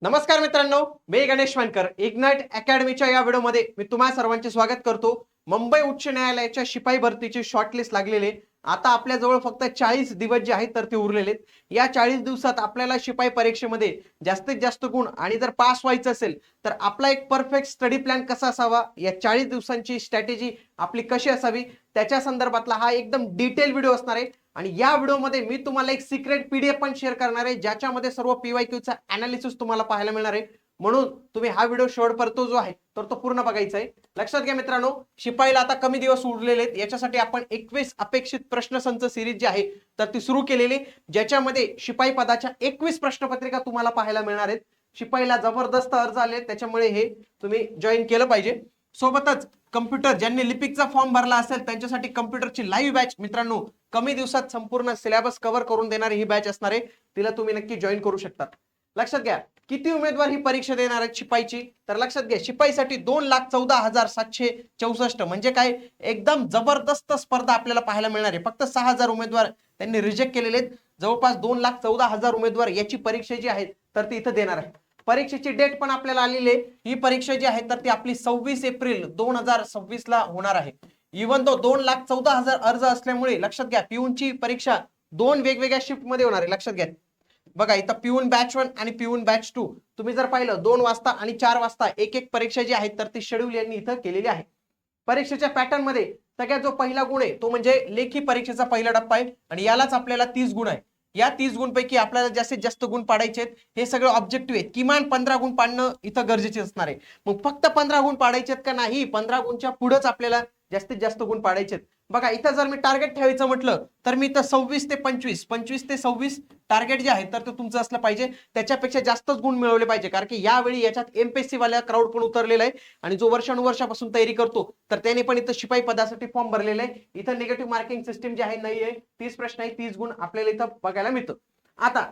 नमस्कार मित्रांनो, मी गणेश वानकर. इग्नाइट अकॅडमीच्या या व्हिडिओमध्ये मी तुम्हा सर्वांचे स्वागत करतो. मुंबई उच्च न्यायालयाच्या शिपाई भरतीची शॉर्टलिस्ट लागलेली आहे. आता आपल्या जवळ फक्त 40 दिवस जे आहेत तर ते उरलेले आहेत. या 40 दिवसात आपल्याला शिपाई परीक्षेमध्ये जास्तीत जास्त गुण आणि जर पास व्हायचं असेल तर आपला एक परफेक्ट स्टडी प्लॅन कसा असावा, या 40 दिवसांची स्ट्रॅटेजी आपली कशी असावी, त्याच्या संदर्भातला हा एकदम डिटेल व्हिडिओ असणार आहे. आणि या व्हिडिओमध्ये मी तुम्हाला एक सिक्रेट पीडीएफ पण शेअर करणार आहे, ज्याच्यामध्ये सर्व पीवायक्यूचा अनालिसिस तुम्हाला पाहायला मिळणार आहे. म्हणून तुम्ही हा व्हिडिओ शेवटपर्यंत जो आहे तर तो पूर्ण बघायचा आहे. लक्षात घ्या मित्रांनो, शिपाईला आता कमी दिवस उरलेले आहेत. याच्यासाठी आपण 21 अपेक्षित प्रश्नसंच सिरीज जी आहे तर ती सुरू केलेली, ज्याच्यामध्ये शिपाई पदाच्या 21 प्रश्नपत्रिका तुम्हाला पाहायला मिळणार आहेत. शिपाईला जबरदस्त अर्ज आले, त्याच्यामुळे हे तुम्ही जॉईन केलं पाहिजे. सोबतच कम्प्युटर, ज्यांनी लिपिकचा फॉर्म भरला असेल त्यांच्यासाठी कम्प्युटरची लाईव्ह बॅच मित्रांनो कमी दिवसात संपूर्ण सिलेबस कव्हर करून देणारी ही बॅच असणार आहे. तिला तुम्ही नक्की जॉईन करू शकता. लक्षात घ्या, किती उमेदवार ही परीक्षा देणार आहेत शिपाईची, तर लक्षात घ्या शिपाईसाठी 2,14,764 म्हणजे काय, एकदम जबरदस्त स्पर्धा आपल्याला पाहायला मिळणार आहे. फक्त 6,000 उमेदवार त्यांनी रिजेक्ट केलेले आहेत. जवळपास 2,14,000 उमेदवार याची परीक्षा जी आहे तर ती इथं देणार आहे. परीक्षेची डेट पण आपल्याला आलेली आहे. ही परीक्षा जी आहे तर ती आपली 26 एप्रिल 2026 ला होणार आहे. इव्हन तो 2,14,000 अर्ज असल्यामुळे लक्षात घ्या पिऊनची परीक्षा दोन वेगवेगळ्या शिफ्ट मध्ये होणार आहे. लक्षात घ्या, बघा इथं पिऊन बॅच 1 आणि पिऊन बॅच 2 तुम्ही जर पाहिलं 2 वाजता आणि 4 वाजता एक एक परीक्षा जी आहे तर ती शेड्यूल यांनी इथं केलेली आहे. परीक्षेच्या पॅटर्न मध्ये सगळ्यात जो पहिला गुण आहे तो म्हणजे लेखी परीक्षेचा पहिला टप्पा आहे आणि यालाच आपल्याला 30 गुण आहे. या 30 गुण पैकी आपल्याला जास्तीत जास्त गुण पाडायचे आहेत. हे सगळं ऑब्जेक्टिव्ह आहे. किमान 15 गुण पाडणं इथं गरजेचे असणार आहे. मग फक्त 15 गुण पाडायचे आहेत का नाही, 15 गुणच्या पुढेच आपल्याला जास्तीत जास्त गुण पाडायचे आहेत. बघा इथं जर मी टार्गेट ठेवायचं म्हटलं तर मी इथं 26 ते 25 25 ते 26 टार्गेट जे आहे तर ते तुमचं असलं पाहिजे. त्याच्यापेक्षा जास्तच गुण मिळवले पाहिजे, कारण की यावेळी याच्यात एमपीएससी वाल्या क्राऊड पण उतरलेला आहे आणि जो वर्षानुवर्षापासून तयारी करतो तर त्याने पण इथं शिपाई पदासाठी फॉर्म भरलेला आहे. इथं निगेटिव्ह मार्किंग सिस्टीम जी आहे नाही आहे. 30 प्रश्न आहे, 30 गुण आपल्याला इथं बघायला मिळतं. आता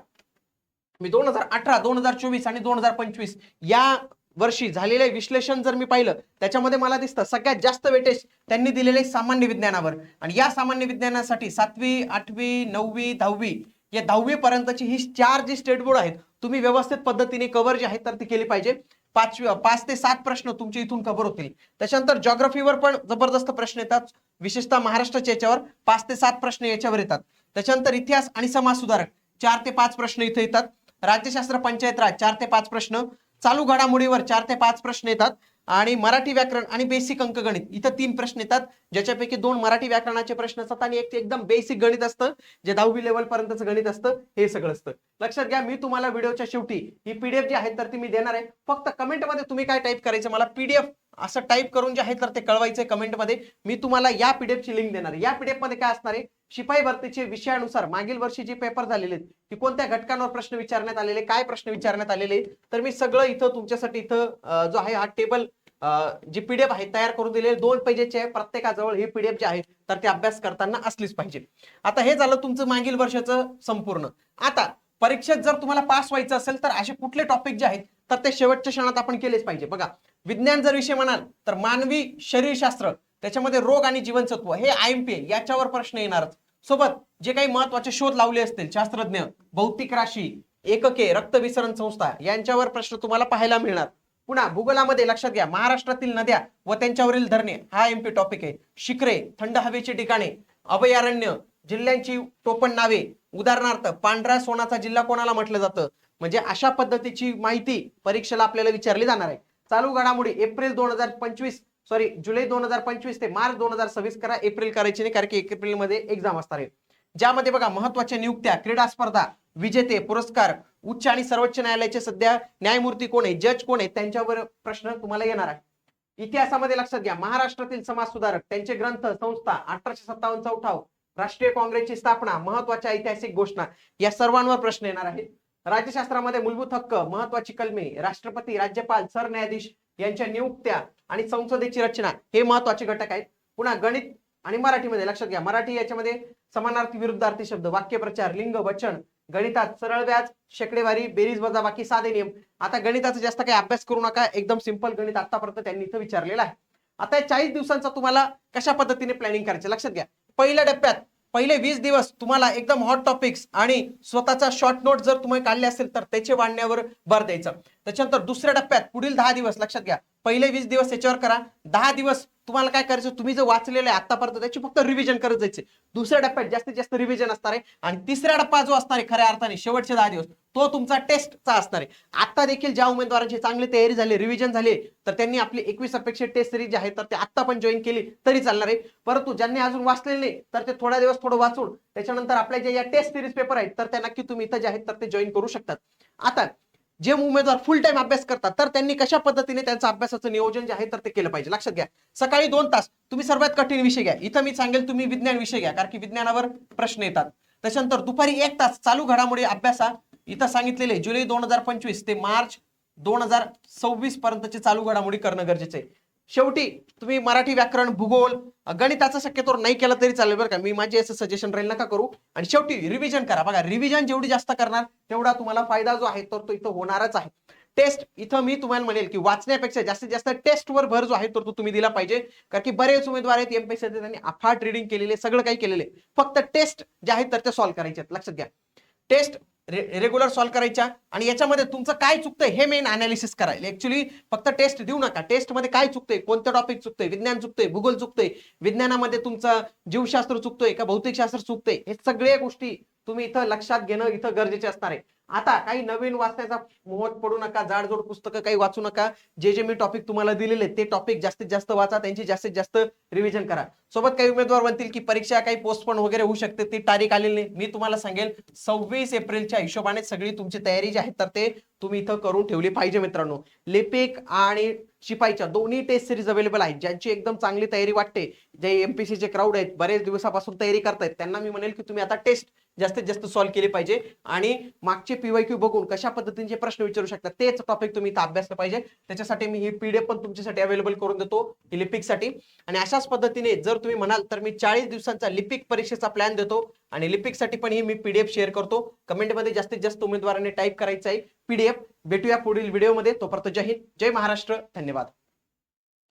मी 2018 2024 आणि 2025 या वर्षी झालेले विश्लेषण जर मी पाहिलं त्याच्यामध्ये मला दिसतं सगळ्यात जास्त वेटेज त्यांनी दिलेले सामान्य विज्ञानावर. आणि या सामान्य विज्ञानासाठी 7वी 8वी 9वी 10वी या 10वी पर्यंतची ही 4 जी स्टेट बोर्ड आहेत तुम्ही व्यवस्थित पद्धतीने कव्हर जे आहेत तर ती केली पाहिजे. 5 ते 7 प्रश्न तुमचे इथून कव्हर होतील. त्याच्यानंतर जॉग्राफीवर पण जबरदस्त प्रश्न येतात, विशेषतः महाराष्ट्राच्या याच्यावर 5 ते 7 प्रश्न याच्यावर येतात. त्याच्यानंतर इतिहास आणि समाज सुधारक 4 ते 5 प्रश्न इथे येतात. राज्यशास्त्र पंचायत राज 4 ते 5 प्रश्न, चालू घडामोडीवर 4 ते 5 प्रश्न येतात आणि मराठी व्याकरण आणि बेसिक अंकगणित इथं 3 प्रश्न येतात, ज्याच्यापैकी 2 मराठी व्याकरणाचे प्रश्न असतात आणि एक एकदम बेसिक गणित असतं जे 10वी लेवल पर्यंतचं गणित असतं. हे सगळं असतं. लक्षात घ्या, मी तुम्हाला व्हिडिओच्या शेवटी ही पीडीएफ जी आहे तर ती मी देणार आहे. फक्त कमेंटमध्ये तुम्ही काय टाईप करायचं, मला पीडीएफ असं टाईप करून जे आहे तर ते कळवायचंय कमेंटमध्ये. मी तुम्हाला या पीडीएफची लिंक देणार आहे. या पीडीएफ मध्ये काय असणार आहे, शिपाई भरतीचे विषयानुसार मागील वर्षी जे पेपर झालेले आहेत की कोणत्या घटकांवर प्रश्न विचारण्यात आलेले, काय प्रश्न विचारण्यात आलेले, तर मी सगळं इथं तुमच्यासाठी इथं जो आहे हा टेबल जी पीडीएफ आहे तयार करून दिलेले 2 पेजेसचे आहे. प्रत्येकाजवळ ही पीडीएफ जी आहे तर ते अभ्यास करताना असलीच पाहिजे. आता हे झालं तुमचं मागील वर्षाचं संपूर्ण. आता परीक्षेत जर तुम्हाला पास व्हायचं असेल तर असे कुठले टॉपिक जे आहेत तर ते शेवटच्या क्षणात आपण केलेच पाहिजे. बघा, विज्ञान जर विषय म्हणाल तर मानवी शरीरशास्त्र, त्याच्यामध्ये रोग आणि जीवनसत्व हे आयएमपी याच्यावर प्रश्न येणारच. सोबत जे काही महत्वाचे शोध लावले असतील शास्त्रज्ञ, भौतिक राशी, एकके, रक्तविसरण संस्था यांच्यावर प्रश्न तुम्हाला पाहायला मिळणार. पुन्हा भूगोलामध्ये लक्षात घ्या, महाराष्ट्रातील नद्या व त्यांच्यावरील धरणे हा एमपी टॉपिक आहे. शिखरे, थंड हवेची ठिकाणे, अभयारण्य, जिल्ह्यांची टोपण नावे, उदाहरणार्थ पांढरा सोनाचा जिल्हा कोणाला म्हटलं जातं, म्हणजे अशा पद्धतीची माहिती परीक्षेला आपल्याला विचारली जाणार आहे. चालू घडामोडी जुलै 2025 ते मार्च 2026 करा. एप्रिल करायची नाही, कारण की एप्रिल मध्ये एक्झाम असणार आहे. ज्यामध्ये बघा महत्वाच्या नियुक्त्या, क्रीडा स्पर्धा, विजेते, पुरस्कार, उच्च आणि सर्वोच्च न्यायालयाचे सध्या न्यायमूर्ती कोण आहे, जज कोण आहे, त्यांच्यावर प्रश्न तुम्हाला येणार आहे. इतिहासामध्ये लक्षात घ्या, महाराष्ट्रातील समाज सुधारक, त्यांचे ग्रंथ, संस्था, 1857चा उठाव, राष्ट्रीय काँग्रेसची स्थापना, महत्वाच्या ऐतिहासिक घोषणा या सर्वांवर प्रश्न येणार आहेत. राज्यशास्त्रामध्ये मूलभूत हक्क, महत्वाची कलमे, राष्ट्रपती, राज्यपाल, सरन्यायाधीश यांच्या नियुक्त्या आणि संसदेची रचना हे महत्वाचे घटक आहेत. पुन्हा गणित आणि मराठीमध्ये लक्षात घ्या, मराठी याच्यामध्ये समानार्थी विरुद्धार्थी शब्द, वाक्यप्रचार, लिंग, वचन, गणितात सरळ व्याज, शेकडेवारी, बेरीज वजाबाकी, साधे नियम. आता गणिताचा जास्त काही अभ्यास करू नका, एकदम सिंपल गणित आतापर्यंत त्यांनी इथं विचारलेलं आहे. आता या 40 दिवसांचा तुम्हाला कशा पद्धतीने प्लॅनिंग करायचं लक्षात घ्या. पहिल्या टप्प्यात पहिले 20 दिवस तुम्हाला एकदम हॉट टॉपिक्स आणि स्वतःचा शॉर्ट नोट जर तुम्ही काढले असेल तर त्याचे वाढण्यावर भर द्यायचा. त्याच्यानंतर दुसऱ्या टप्प्यात पुढील 10 दिवस लक्षात घ्या, पहिले 20 दिवस याच्यावर करा, 10 दिवस तुम्हाला काय करायचं, तुम्ही जो वाचलेलं आहे आतापर्यंत त्याची फक्त रिव्हिजन करत जायचे. दुसऱ्या टप्प्यात जास्तीत जास्त रिव्हिजन असणार आहे आणि तिसरा टप्पा जो असणार आहे खऱ्या अर्थाने शेवटचे 10 दिवस तो तुमचा टेस्टचा असणार आहे. आता देखील ज्या उमेदवारांची चांगली तयारी झाली, रिव्हिजन झाली, तर त्यांनी आपली 21 अपेक्षित टेस्ट सिरीज जी आहे तर ते आता पण जॉईन केली तरी चालणार आहे. परंतु ज्यांनी अजून वाचलेले नाही तर ते थोड्या दिवस थोडं वाचून त्याच्यानंतर आपल्या जे या टेस्ट सिरीज पेपर आहेत तर त्या नक्की तुम्ही इथं जे आहेत तर ते जॉईन करू शकतात. आता जे उमेदवार फुल टाइम अभ्यास करतात तर त्यांनी कशा पद्धतीने त्यांचं अभ्यासाचं नियोजन जे आहे तर ते केलं पाहिजे. लक्षात घ्या, सकाळी 2 तास तुम्ही सर्वात कठीण विषय घ्या. इथं मी सांगेल तुम्ही विज्ञान विषय घ्या, कारण की विज्ञानावर प्रश्न येतात. त्याच्यानंतर दुपारी 1 तास चालू घडामोडी अभ्यासा. इथं सांगितलेले जुलै 2025 ते मार्च 2026 पर्यंतची चालू घडामोडी करणं गरजेचं आहे. शेवटी तुम्ही मराठी व्याकरण, भूगोल, गणिताचा शक्यतो नाही केला तरी चालेल बरं का, मी माझे असं सजेशन राहील, नका करू. आणि शेवटी रिव्हिजन करा. बघा, रिव्हिजन जेवढी जास्त करणार तेवढा तुम्हाला फायदा जो आहे तर तो इथं होणारच आहे. टेस्ट इथं मी तुम्हाला म्हणेल की वाचण्यापेक्षा जास्तीत जास्त टेस्टवर भर जो आहे तो तुम्ही दिला पाहिजे, कारण की बरेच उमेदवार आहेत एमपीएससी त्यांनी अफाट रीडिंग केलेले, सगळं काही केलेले, फक्त टेस्ट जे आहे तर ते सॉल्व्ह करायचे. लक्षात घ्या, टेस्ट रेग्युलर सॉल्व्ह करायच्या आणि याच्यामध्ये तुमचं काय चुकतंय हे मेन अनालिसिस करायला. ऍक्च्युली फक्त टेस्ट देऊ नका, टेस्टमध्ये काय चुकतंय, कोणतं टॉपिक चुकतंय, विज्ञान चुकतंय, भूगोल चुकतंय, विज्ञानामध्ये तुमचं जीवशास्त्र चुकतोय का भौतिकशास्त्र चुकतंय, हे सगळ्या गोष्टी तुम्ही इथं लक्षात घेणं इथं गरजेचे असणार आहे. आता काही नवीन वाचण्याचा मोहात पडू नका, जाडजोड पुस्तकं काही वाचू नका. जे मी टॉपिक तुम्हाला दिलेले ते टॉपिक जास्तीत जास्त वाचा, त्यांची जास्तीत जास्त रिव्हिजन करा. सोबत काही उमेदवार म्हणतील की परीक्षा काही पोस्टपोन वगैरे होऊ शकते, ती तारीख आलेली नाही. मी तुम्हाला सांगेल 26 एप्रिलच्या हिशोबाने सगळी तुमची तयारी जी आहे तर ते तुम्ही इथं करून ठेवली पाहिजे मित्रांनो. लिपिक आणि शिपाईच्या दोन्ही टेस्ट सिरीज अवेलेबल आहेत. ज्यांची एकदम चांगली तयारी वाटते, जे एमपीसीचे क्राऊड आहेत, बरेच दिवसापासून तयारी करतायत, त्यांना मी म्हणेल की तुम्ही आता टेस्ट जास्तीत जास्त सॉल्व्ह केली पाहिजे आणि मागचे पीवायक्यू बघून कशा पद्धतीचे प्रश्न विचारू शकतात तेच टॉपिक तुम्ही इथं अभ्यासलं पाहिजे. त्याच्यासाठी मी ही पीडीएफ पण तुमच्यासाठी अवेलेबल करून देतो लिपिकसाठी. आणि अशाच पद्धतीने जर तुम्ही म्हणाल तर मी 40 दिवसांचा लिपिक परीक्षेचा प्लॅन देतो आणि लिपिकसाठी पण ही मी पीडीएफ शेअर करतो. कमेंटमध्ये जास्तीत जास्त उमेदवारांनी टाईप करायचं आहे पीडीएफ. भेटूया पुढील व्हिडिओमध्ये. तोपर्यंत जय हिंद, जय महाराष्ट्र, धन्यवाद.